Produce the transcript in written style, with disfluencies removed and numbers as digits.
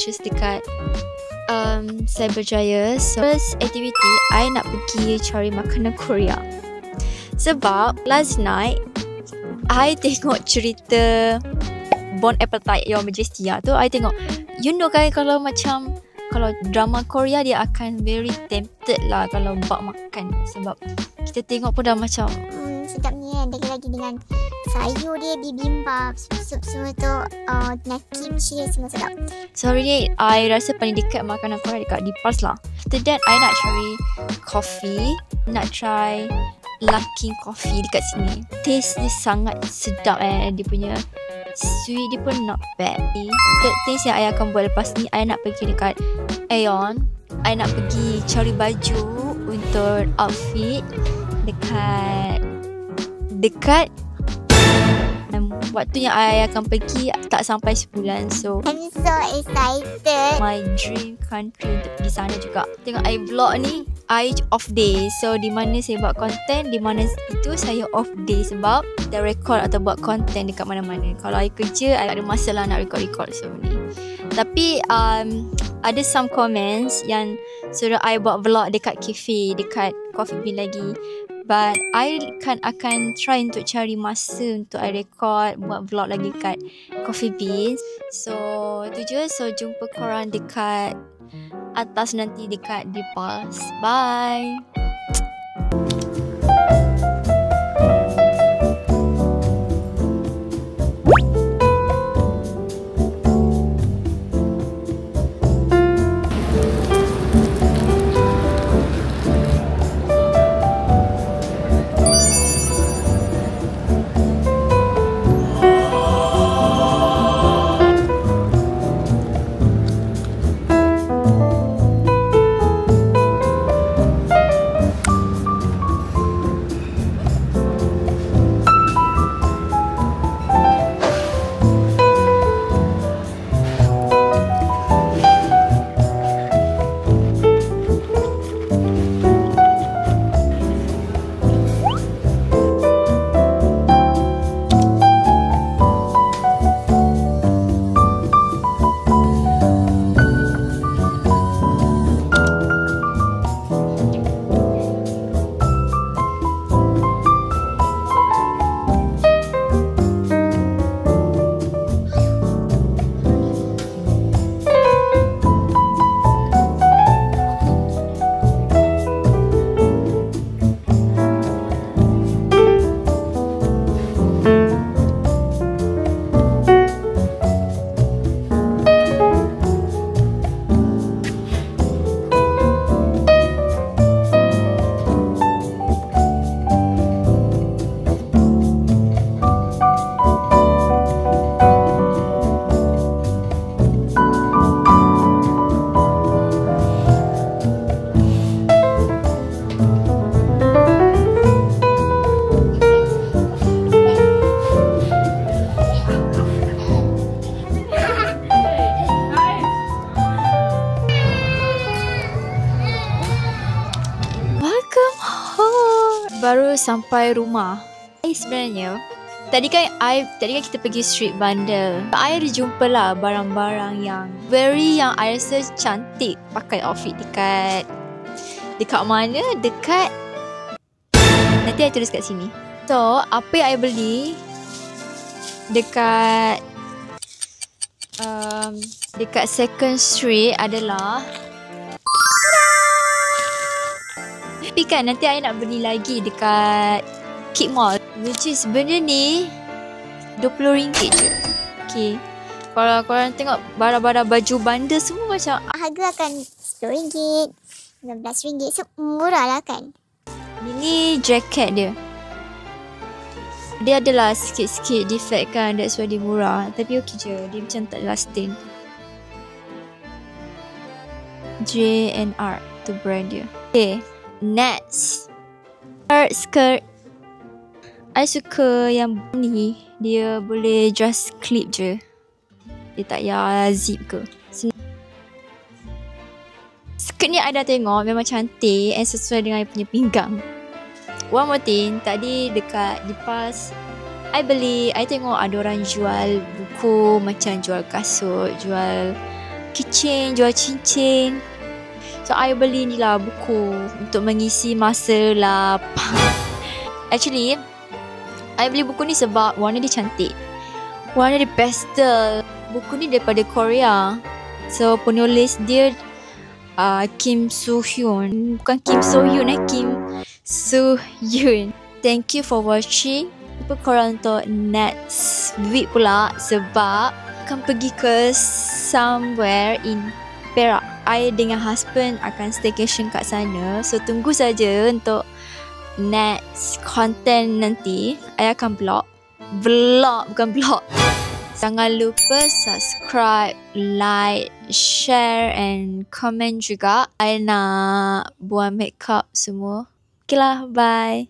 purchase dekat Cyberjaya. So first activity, I nak pergi cari makanan Korea. Sebab last night I tengok cerita Bon Appetit Your Majesty tu. I tengok, you know kan, kalau drama Korea dia akan very tempted lah kalau buat makan. Sebab kita tengok pun dah macam sedap ni kan. Lagi dengan sayur dia, bibimbap, sup semua tu, dengan kimchi dia semua sedap. So hari ni I rasa paling dekat makanan Korea dekat di Pulse lah. After that I nak cari coffee, nak try Luckin Coffee dekat sini. Taste dia sangat sedap dia punya sweet dia pun not bad. Third things yang I akan buat lepas ni, I nak pergi dekat Aeon. I nak pergi cari baju untuk outfit dekat waktu yang I akan pergi tak sampai sebulan. So I'm so excited. My dream country untuk pergi sana juga. Tengok I vlog ni, I off day. So di mana saya buat konten, di mana itu saya off day. Sebab dah record atau buat konten dekat mana-mana. Kalau I kerja, I tak ada masa lah nak record so ni. Tapi ada some comments yang suruh I buat vlog dekat cafe, dekat Coffee Bean lagi. But I akan try untuk cari masa untuk I record, buat vlog lagi kat Coffee Beans. So tu je. So jumpa korang dekat atas nanti dekat di Pulse. Bye. Baru sampai rumah. Sebenarnya tadi kan kita pergi street bundle. I ada jumpa lah barang-barang yang I rasa cantik pakai outfit dekat mana? Dekat nanti I tulis kat sini. So apa yang I beli dekat Second Street adalah, tapi kan nanti I nak beli lagi dekat Kid Mall, which is benda ni RM20 je. Okay, kalau korang tengok barang-barang baju bundle semua macam harga akan RM10, RM15. So murah lah kan. Ini jacket dia. Dia adalah sikit-sikit defect kan, that's why dia murah. Tapi okey je, dia macam tak lasting. JNR tu brand dia. Okay, next skirt. I suka yang ni, dia boleh just clip je, dia tak payah zip ke. Skirt ni I dah tengok, memang cantik and sesuai dengan I punya pinggang. One more thing, tadi dekat di Pulse I tengok ada orang jual buku, macam jual kasut, jual keychain, jual cincin. So I beli ni lah buku untuk mengisi masa lapang. Actually I beli buku ni sebab warna dia cantik. Warna dia pastel. Buku ni daripada Korea. So penulis dia Kim Soo Hyun. Bukan Kim So Hyun, Kim Soo Hyun. Thank you for watching. Lupa korang untuk next week pula sebab akan pergi ke somewhere in Perak. I dengan husband akan staycation kat sana. So tunggu saja untuk next content nanti. I akan vlog bukan vlog. Jangan lupa subscribe, like, share and comment juga. I nak buat makeup semua. Okay lah, bye.